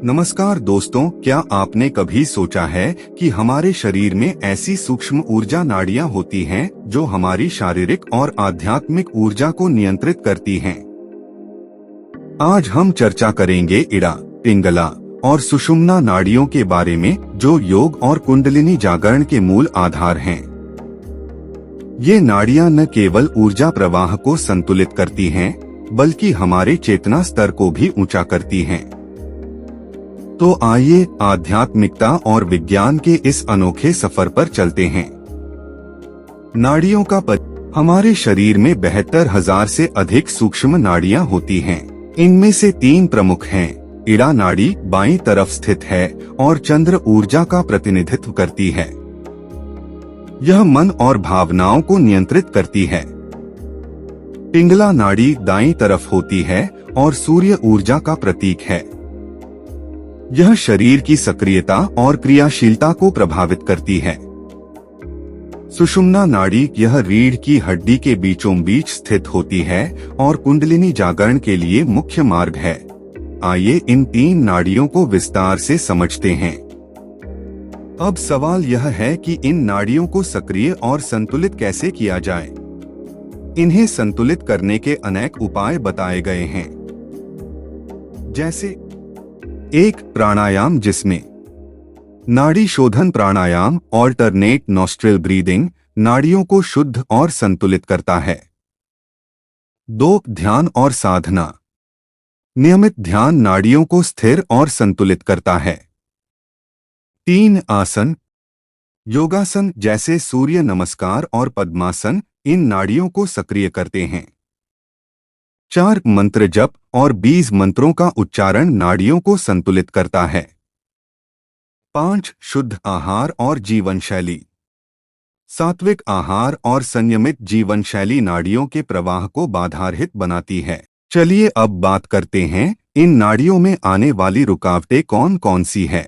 नमस्कार दोस्तों, क्या आपने कभी सोचा है कि हमारे शरीर में ऐसी सूक्ष्म ऊर्जा नाड़ियां होती हैं जो हमारी शारीरिक और आध्यात्मिक ऊर्जा को नियंत्रित करती हैं? आज हम चर्चा करेंगे इड़ा, पिंगला और सुषुम्ना नाड़ियों के बारे में, जो योग और कुंडलिनी जागरण के मूल आधार हैं। ये नाड़ियां न केवल ऊर्जा प्रवाह को संतुलित करती हैं, बल्कि हमारे चेतना स्तर को भी ऊंचा करती हैं। तो आइए आध्यात्मिकता और विज्ञान के इस अनोखे सफर पर चलते हैं। नाड़ियों का हमारे शरीर में 72,000 से अधिक सूक्ष्म नाड़ियां होती हैं। इनमें से 3 प्रमुख हैं। इड़ा नाड़ी बाईं तरफ स्थित है और चंद्र ऊर्जा का प्रतिनिधित्व करती है। यह मन और भावनाओं को नियंत्रित करती है। पिंगला नाड़ी दाईं तरफ होती है और सूर्य ऊर्जा का प्रतीक है। यह शरीर की सक्रियता और क्रियाशीलता को प्रभावित करती है। सुषुम्ना नाड़ी यह रीढ़ की हड्डी के बीचों बीच स्थित होती है और कुंडलिनी जागरण के लिए मुख्य मार्ग है। आइए इन 3 नाड़ियों को विस्तार से समझते हैं। अब सवाल यह है कि इन नाड़ियों को सक्रिय और संतुलित कैसे किया जाए। इन्हें संतुलित करने के अनेक उपाय बताए गए हैं, जैसे 1. प्राणायाम, जिसमें नाड़ी शोधन प्राणायाम ऑल्टरनेट नॉस्ट्रिल ब्रीदिंग नाड़ियों को शुद्ध और संतुलित करता है। 2. ध्यान और साधना, नियमित ध्यान नाड़ियों को स्थिर और संतुलित करता है। 3. आसन, योगासन जैसे सूर्य नमस्कार और पद्मासन इन नाड़ियों को सक्रिय करते हैं। 4. मंत्र जप और बीज मंत्रों का उच्चारण नाड़ियों को संतुलित करता है। 5. शुद्ध आहार और जीवन शैली, सात्विक आहार और संयमित जीवन शैली नाड़ियों के प्रवाह को बाधारहित बनाती है। चलिए अब बात करते हैं इन नाड़ियों में आने वाली रुकावटें कौन कौन सी है।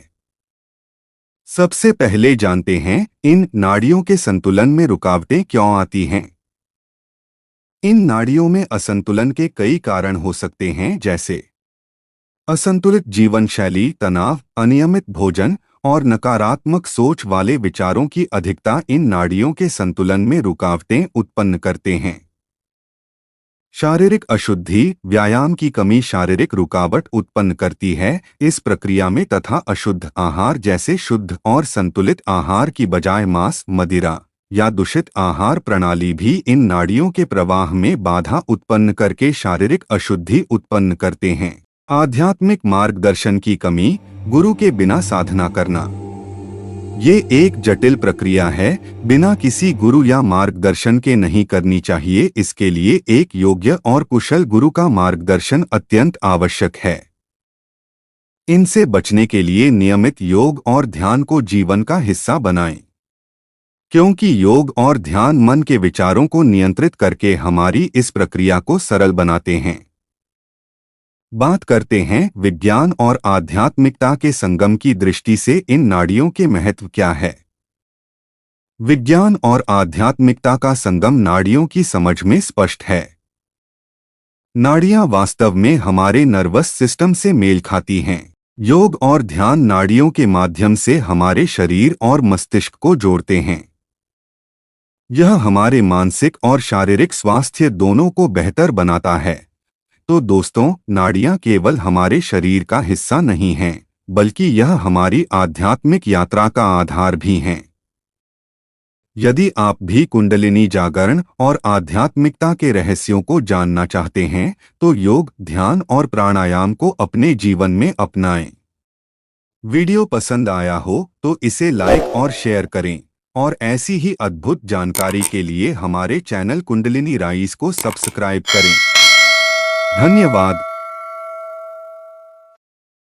सबसे पहले जानते हैं इन नाड़ियों के संतुलन में रुकावटें क्यों आती हैं। इन नाड़ियों में असंतुलन के कई कारण हो सकते हैं, जैसे असंतुलित जीवन शैली, तनाव, अनियमित भोजन और नकारात्मक सोच वाले विचारों की अधिकता इन नाड़ियों के संतुलन में रुकावटें उत्पन्न करते हैं। शारीरिक अशुद्धि, व्यायाम की कमी शारीरिक रुकावट उत्पन्न करती है इस प्रक्रिया में, तथा अशुद्ध आहार जैसे शुद्ध और संतुलित आहार की बजाय मांस, मदिरा या दूषित आहार प्रणाली भी इन नाड़ियों के प्रवाह में बाधा उत्पन्न करके शारीरिक अशुद्धि उत्पन्न करते हैं। आध्यात्मिक मार्गदर्शन की कमी, गुरु के बिना साधना करना, ये एक जटिल प्रक्रिया है, बिना किसी गुरु या मार्गदर्शन के नहीं करनी चाहिए। इसके लिए एक योग्य और कुशल गुरु का मार्गदर्शन अत्यंत आवश्यक है। इनसे बचने के लिए नियमित योग और ध्यान को जीवन का हिस्सा बनाएं, क्योंकि योग और ध्यान मन के विचारों को नियंत्रित करके हमारी इस प्रक्रिया को सरल बनाते हैं। बात करते हैं विज्ञान और आध्यात्मिकता के संगम की दृष्टि से इन नाड़ियों के महत्व क्या है। विज्ञान और आध्यात्मिकता का संगम नाड़ियों की समझ में स्पष्ट है। नाड़ियां वास्तव में हमारे नर्वस सिस्टम से मेल खाती हैं। योग और ध्यान नाड़ियों के माध्यम से हमारे शरीर और मस्तिष्क को जोड़ते हैं। यह हमारे मानसिक और शारीरिक स्वास्थ्य दोनों को बेहतर बनाता है। तो दोस्तों, नाड़ियां केवल हमारे शरीर का हिस्सा नहीं हैं, बल्कि यह हमारी आध्यात्मिक यात्रा का आधार भी हैं। यदि आप भी कुंडलिनी जागरण और आध्यात्मिकता के रहस्यों को जानना चाहते हैं, तो योग, ध्यान और प्राणायाम को अपने जीवन में अपनाएं। वीडियो पसंद आया हो तो इसे लाइक और शेयर करें, और ऐसी ही अद्भुत जानकारी के लिए हमारे चैनल कुंडलिनी राइज को सब्सक्राइब करें। धन्यवाद।